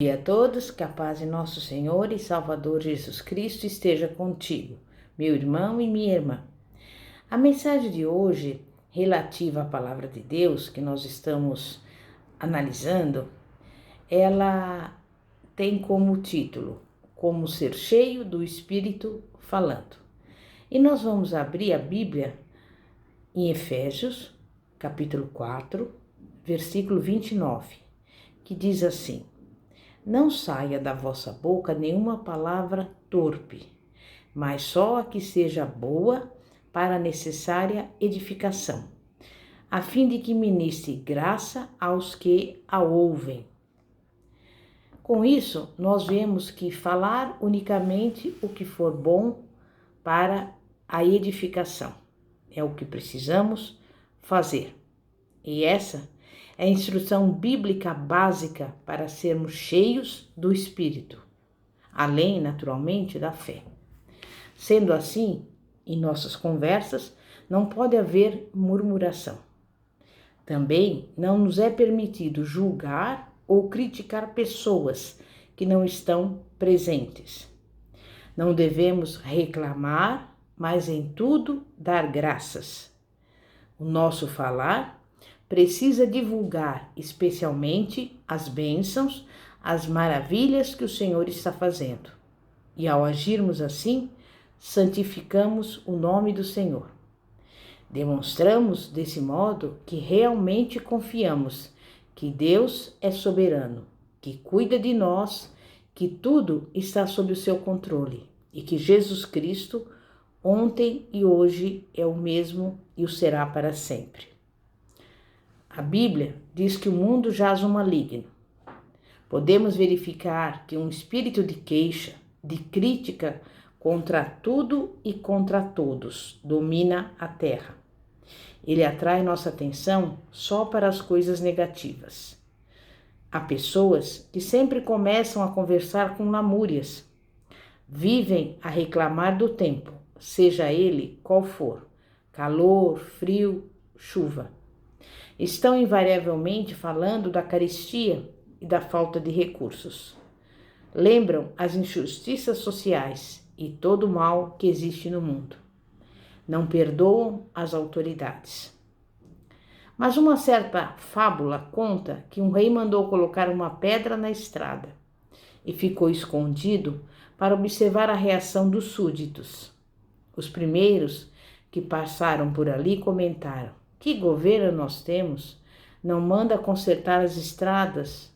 Bom dia a todos, que a paz de nosso Senhor e Salvador Jesus Cristo esteja contigo, meu irmão e minha irmã. A mensagem de hoje, relativa à palavra de Deus, que nós estamos analisando, ela tem como título, Como Ser Cheio do Espírito Falando. E nós vamos abrir a Bíblia em Efésios, capítulo 4, versículo 29, que diz assim: Não saia da vossa boca nenhuma palavra torpe, mas só a que seja boa para a necessária edificação, a fim de que ministre graça aos que a ouvem. Com isso, nós vemos que falar unicamente o que for bom para a edificação é o que precisamos fazer. E essa é a instrução bíblica básica para sermos cheios do Espírito, além, naturalmente, da fé. Sendo assim, em nossas conversas não pode haver murmuração. Também não nos é permitido julgar ou criticar pessoas que não estão presentes. Não devemos reclamar, mas em tudo dar graças. O nosso falar precisa divulgar especialmente as bênçãos, as maravilhas que o Senhor está fazendo. E ao agirmos assim, santificamos o nome do Senhor. Demonstramos desse modo que realmente confiamos que Deus é soberano, que cuida de nós, que tudo está sob o seu controle e que Jesus Cristo, ontem e hoje, é o mesmo e o será para sempre. A Bíblia diz que o mundo jaz no maligno. Podemos verificar que um espírito de queixa, de crítica contra tudo e contra todos domina a terra. Ele atrai nossa atenção só para as coisas negativas. Há pessoas que sempre começam a conversar com lamúrias. Vivem a reclamar do tempo, seja ele qual for, calor, frio, chuva. Estão invariavelmente falando da carestia e da falta de recursos. Lembram as injustiças sociais e todo o mal que existe no mundo. Não perdoam as autoridades. Mas uma certa fábula conta que um rei mandou colocar uma pedra na estrada e ficou escondido para observar a reação dos súditos. Os primeiros que passaram por ali comentaram: que governo nós temos? Não manda consertar as estradas?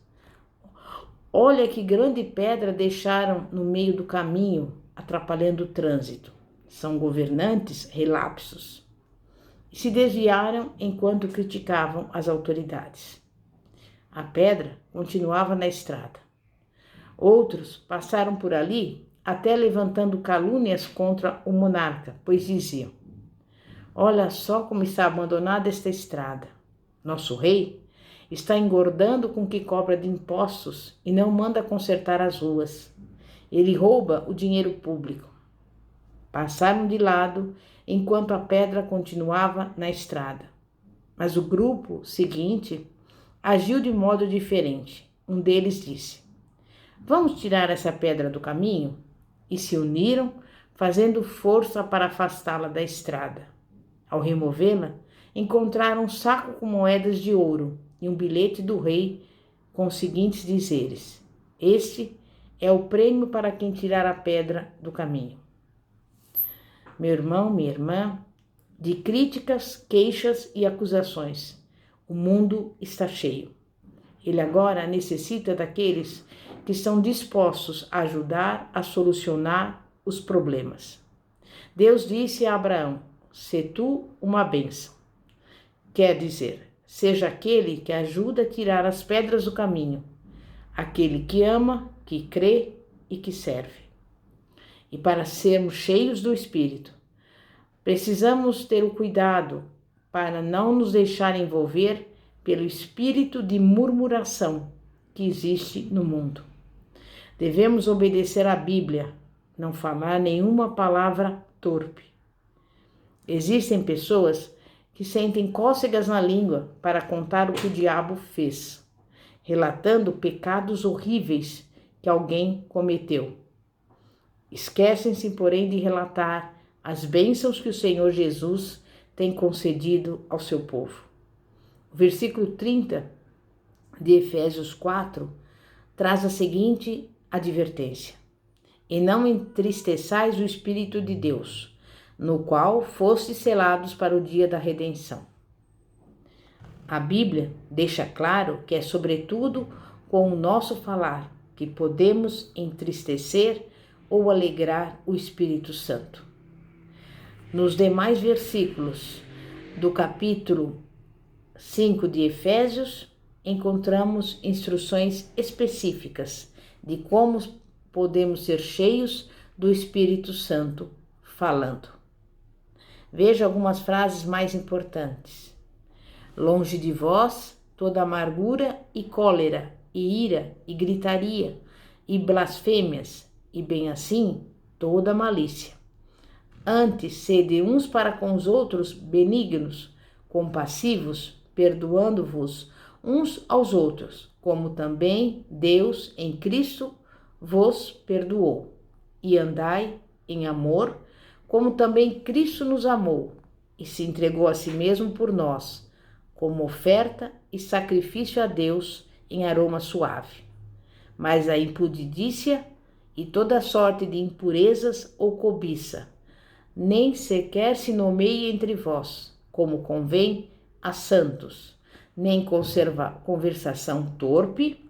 Olha que grande pedra deixaram no meio do caminho, atrapalhando o trânsito. São governantes relapsos. E se desviaram enquanto criticavam as autoridades. A pedra continuava na estrada. Outros passaram por ali, até levantando calúnias contra o monarca, pois diziam: olha só como está abandonada esta estrada. Nosso rei está engordando com o que cobra de impostos e não manda consertar as ruas. Ele rouba o dinheiro público. Passaram de lado enquanto a pedra continuava na estrada. Mas o grupo seguinte agiu de modo diferente. Um deles disse: vamos tirar essa pedra do caminho? E se uniram, fazendo força para afastá-la da estrada. Ao removê-la, encontraram um saco com moedas de ouro e um bilhete do rei com os seguintes dizeres: este é o prêmio para quem tirar a pedra do caminho. Meu irmão, minha irmã, de críticas, queixas e acusações, o mundo está cheio. Ele agora necessita daqueles que estão dispostos a ajudar a solucionar os problemas. Deus disse a Abraão: "Se tu uma bênção." Quer dizer, seja aquele que ajuda a tirar as pedras do caminho, aquele que ama, que crê e que serve. E para sermos cheios do Espírito, precisamos ter o cuidado para não nos deixar envolver pelo espírito de murmuração que existe no mundo. Devemos obedecer à Bíblia, não falar nenhuma palavra torpe. Existem pessoas que sentem cócegas na língua para contar o que o diabo fez. relatando pecados horríveis que alguém cometeu. Esquecem-se, porém, de relatar as bênçãos que o Senhor Jesus tem concedido ao seu povo. O versículo 30 de Efésios 4 traz a seguinte advertência: e não entristeçais o Espírito de Deus, no qual fostes selados para o dia da redenção. A Bíblia deixa claro que é sobretudo com o nosso falar que podemos entristecer ou alegrar o Espírito Santo. Nos demais versículos do capítulo 5 de Efésios, encontramos instruções específicas de como podemos ser cheios do Espírito Santo falando. Veja algumas frases mais importantes. Longe de vós toda amargura e cólera, e ira, e gritaria, e blasfêmias, e bem assim toda malícia. Antes, sede uns para com os outros benignos, compassivos, perdoando-vos uns aos outros, como também Deus em Cristo vos perdoou. E andai em amor, como também Cristo nos amou e se entregou a si mesmo por nós, como oferta e sacrifício a Deus em aroma suave. Mas a impudicícia e toda sorte de impurezas ou cobiça, nem sequer se nomeie entre vós, como convém a santos, nem conversação torpe,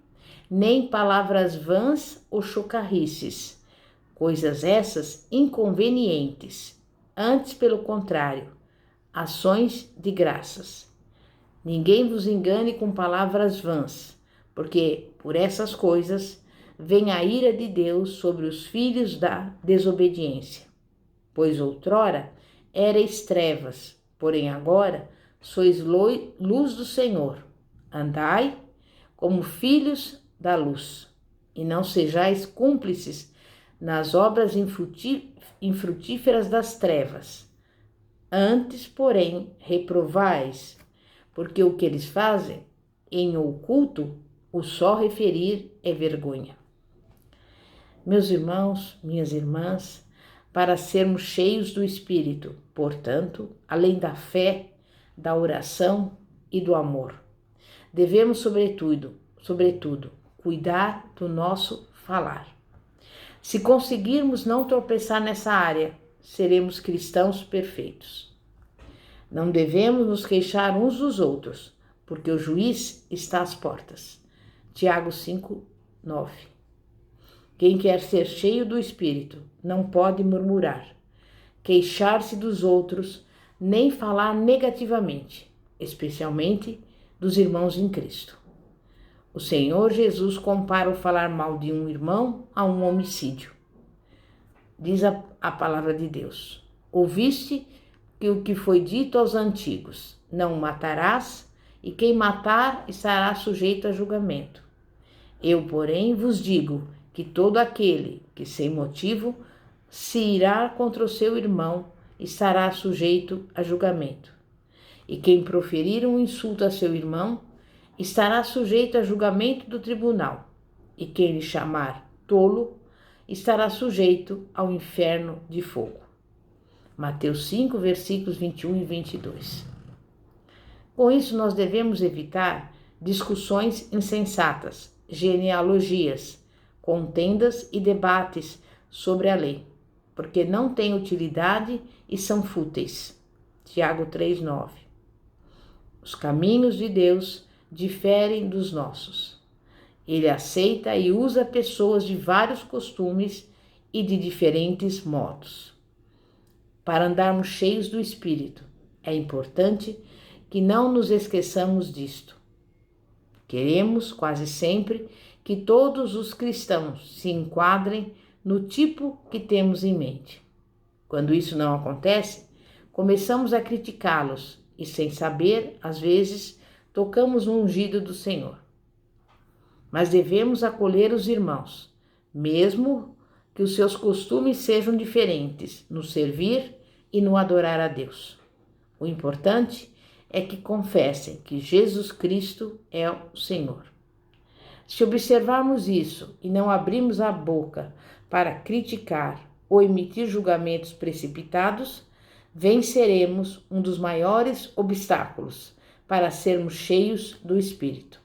nem palavras vãs ou chocarrices, coisas essas inconvenientes, antes pelo contrário, ações de graças. Ninguém vos engane com palavras vãs, porque por essas coisas vem a ira de Deus sobre os filhos da desobediência. Pois outrora erais trevas, porém agora sois luz do Senhor. Andai como filhos da luz, e não sejais cúmplices nas obras infrutíferas das trevas. Antes, porém, reprovais, porque o que eles fazem em oculto, o só referir é vergonha. Meus irmãos, minhas irmãs, para sermos cheios do Espírito, portanto, além da fé, da oração e do amor, devemos, sobretudo, cuidar do nosso falar. Se conseguirmos não tropeçar nessa área, seremos cristãos perfeitos. Não devemos nos queixar uns dos outros, porque o juiz está às portas. Tiago 5, 9. Quem quer ser cheio do Espírito não pode murmurar, queixar-se dos outros, nem falar negativamente, especialmente dos irmãos em Cristo. O Senhor Jesus compara o falar mal de um irmão a um homicídio. Diz a palavra de Deus: ouviste que o que foi dito aos antigos, não matarás, e quem matar estará sujeito a julgamento. Eu, porém, vos digo que todo aquele que sem motivo se irá contra o seu irmão estará sujeito a julgamento. E quem proferir um insulto a seu irmão estará sujeito a julgamento do tribunal. E quem lhe chamar tolo estará sujeito ao inferno de fogo. Mateus 5, versículos 21 e 22. Com isso, nós devemos evitar discussões insensatas, genealogias, contendas e debates sobre a lei, porque não têm utilidade e são fúteis. Tiago 3:9. Os caminhos de Deus diferem dos nossos. Ele aceita e usa pessoas de vários costumes e de diferentes modos. Para andarmos cheios do Espírito, é importante que não nos esqueçamos disto. Queremos, quase sempre, que todos os cristãos se enquadrem no tipo que temos em mente. Quando isso não acontece, começamos a criticá-los e, sem saber, às vezes, tocamos no ungido do Senhor. Mas devemos acolher os irmãos, mesmo que os seus costumes sejam diferentes, no servir e no adorar a Deus. O importante é que confessem que Jesus Cristo é o Senhor. Se observarmos isso e não abrirmos a boca para criticar ou emitir julgamentos precipitados, venceremos um dos maiores obstáculos para sermos cheios do Espírito.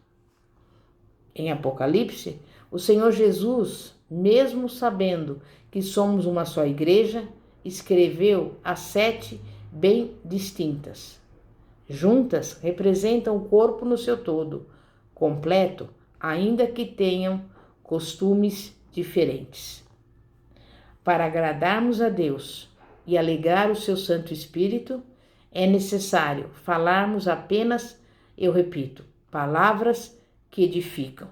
Em Apocalipse, o Senhor Jesus, mesmo sabendo que somos uma só igreja, escreveu as 7 bem distintas. Juntas representam o corpo no seu todo, completo, ainda que tenham costumes diferentes. Para agradarmos a Deus e alegrar o seu Santo Espírito, é necessário falarmos apenas, eu repito, palavras que edificam.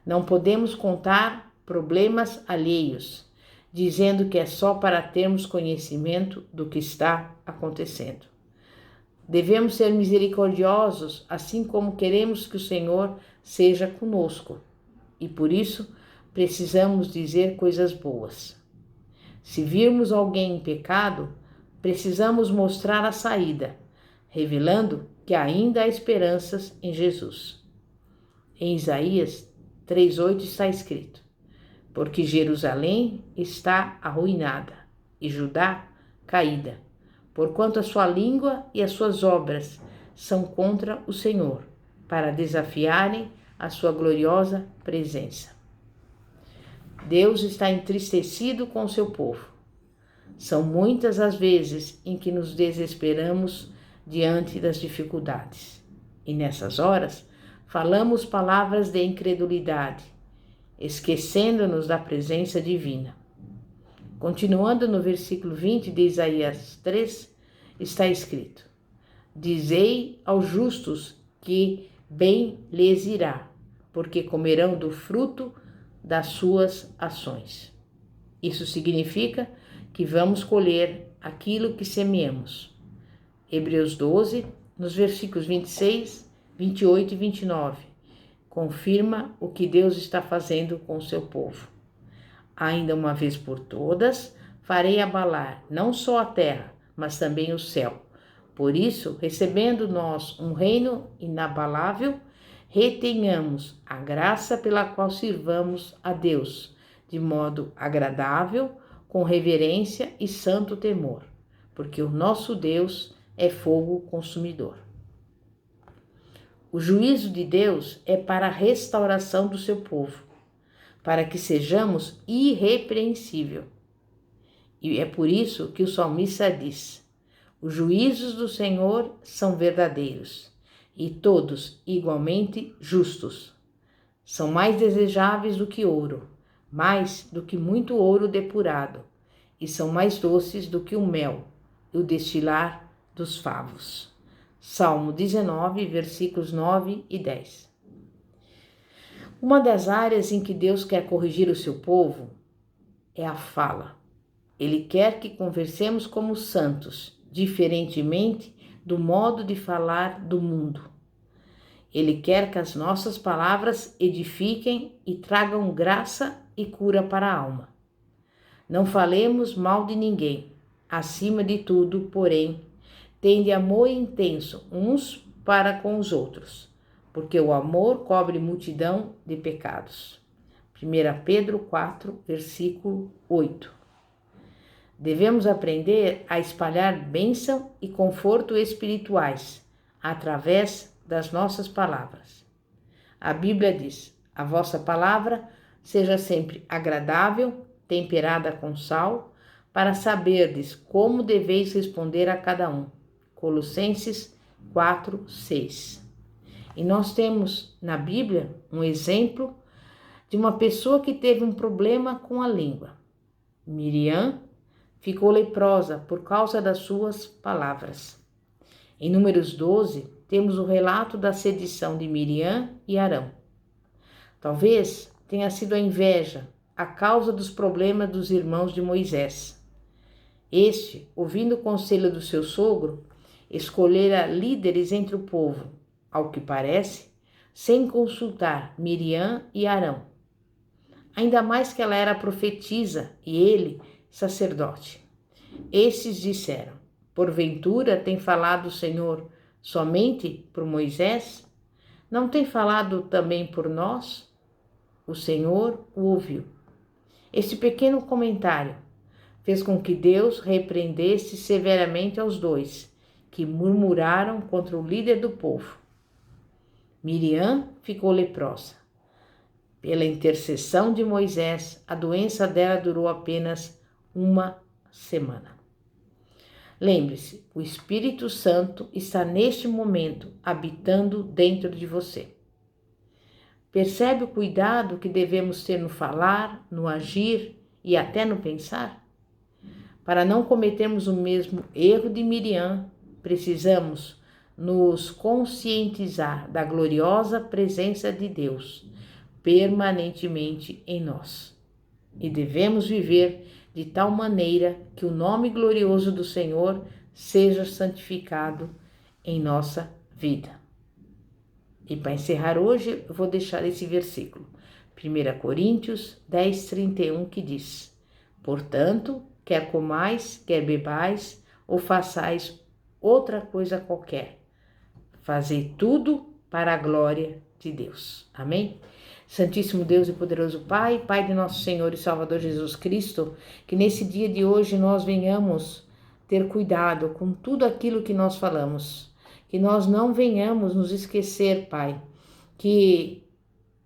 Não podemos contar problemas alheios, dizendo que é só para termos conhecimento do que está acontecendo. Devemos ser misericordiosos, assim como queremos que o Senhor seja conosco, e por isso precisamos dizer coisas boas. Se virmos alguém em pecado, precisamos mostrar a saída, revelando que ainda há esperanças em Jesus. Em Isaías 3:8 está escrito: porque Jerusalém está arruinada e Judá caída, porquanto a sua língua e as suas obras são contra o Senhor, para desafiarem a sua gloriosa presença. Deus está entristecido com o seu povo. São muitas as vezes em que nos desesperamos diante das dificuldades. E nessas horas, falamos palavras de incredulidade, esquecendo-nos da presença divina. Continuando no versículo 20 de Isaías 3, está escrito: dizei aos justos que bem lhes irá, porque comerão do fruto das suas ações. Isso significa que vamos colher aquilo que semeamos. Hebreus 12, nos versículos 26, 28 e 29, confirma o que Deus está fazendo com o seu povo. Ainda uma vez por todas, farei abalar não só a terra, mas também o céu. Por isso, recebendo nós um reino inabalável, retenhamos a graça pela qual sirvamos a Deus, de modo agradável, com reverência e santo temor, porque o nosso Deus é fogo consumidor. O juízo de Deus é para a restauração do seu povo, para que sejamos irrepreensíveis. E é por isso que o salmista diz: os juízos do Senhor são verdadeiros, e todos igualmente justos. São mais desejáveis do que ouro, mais do que muito ouro depurado, e são mais doces do que o mel e o destilar dos favos. Salmo 19, versículos 9 e 10. Uma das áreas em que Deus quer corrigir o seu povo é a fala. Ele quer que conversemos como santos, diferentemente do modo de falar do mundo. Ele quer que as nossas palavras edifiquem e tragam graça e cura para a alma. Não falemos mal de ninguém. Acima de tudo, porém, tende amor intenso uns para com os outros, porque o amor cobre multidão de pecados. 1 Pedro 4, versículo 8. Devemos aprender a espalhar bênção e conforto espirituais através das nossas palavras. A Bíblia diz: a vossa palavra seja sempre agradável, temperada com sal, para saberdes como deveis responder a cada um. Colossenses 4, 6. E nós temos na Bíblia um exemplo de uma pessoa que teve um problema com a língua. Miriam ficou leprosa por causa das suas palavras. Em Números 12, temos o relato da sedição de Miriam e Arão. Talvez tenha sido a inveja a causa dos problemas dos irmãos de Moisés. Este, ouvindo o conselho do seu sogro, escolhera líderes entre o povo, ao que parece, sem consultar Miriam e Arão. Ainda mais que ela era profetisa e ele, sacerdote. Estes disseram: porventura tem falado o Senhor somente por Moisés? Não tem falado também por nós? o Senhor o ouviu. Este pequeno comentário fez com que Deus repreendesse severamente aos dois, que murmuraram contra o líder do povo. Miriam ficou leprosa. Pela intercessão de Moisés, a doença dela durou apenas uma semana. Lembre-se, o Espírito Santo está neste momento habitando dentro de você. Percebe o cuidado que devemos ter no falar, no agir e até no pensar? Para não cometermos o mesmo erro de Miriam, precisamos nos conscientizar da gloriosa presença de Deus permanentemente em nós. E devemos viver de tal maneira que o nome glorioso do Senhor seja santificado em nossa vida. E para encerrar hoje, eu vou deixar esse versículo, 1 Coríntios 10:31, que diz: Portanto, quer comais, quer bebais, ou façais outra coisa qualquer, fazei tudo para a glória de Deus. Amém? Santíssimo Deus e poderoso Pai, Pai de nosso Senhor e Salvador Jesus Cristo, que nesse dia de hoje nós venhamos ter cuidado com tudo aquilo que nós falamos, que nós não venhamos nos esquecer, Pai, que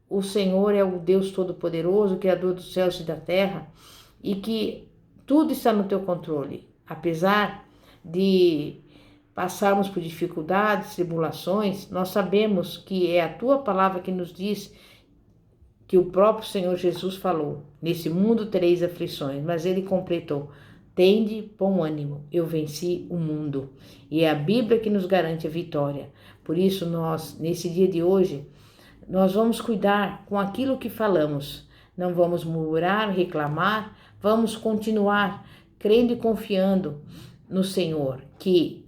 o Senhor é o Deus Todo-Poderoso, Criador dos céus e da terra, e que tudo está no teu controle, apesar de passarmos por dificuldades, tribulações, nós sabemos que é a tua palavra que nos diz que o próprio Senhor Jesus falou: nesse mundo tereis aflições, mas ele completou: tende bom ânimo, eu venci o mundo. E é a Bíblia que nos garante a vitória. Por isso nós, nesse dia de hoje, nós vamos cuidar com aquilo que falamos. Não vamos murmurar, reclamar, vamos continuar crendo e confiando no Senhor, que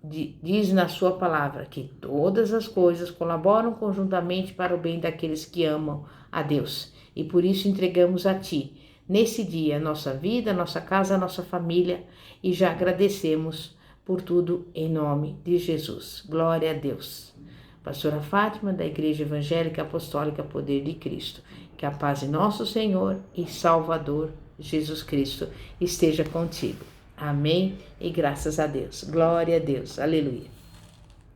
diz na sua palavra que todas as coisas colaboram conjuntamente para o bem daqueles que amam a Deus. E por isso entregamos a Ti, nesse dia, a nossa vida, a nossa casa, a nossa família, e já agradecemos por tudo em nome de Jesus. Glória a Deus. Pastora Fátima, da Igreja Evangélica Apostólica Poder de Cristo. Que a paz de nosso Senhor e Salvador Jesus Cristo esteja contigo. Amém e graças a Deus. Glória a Deus. Aleluia.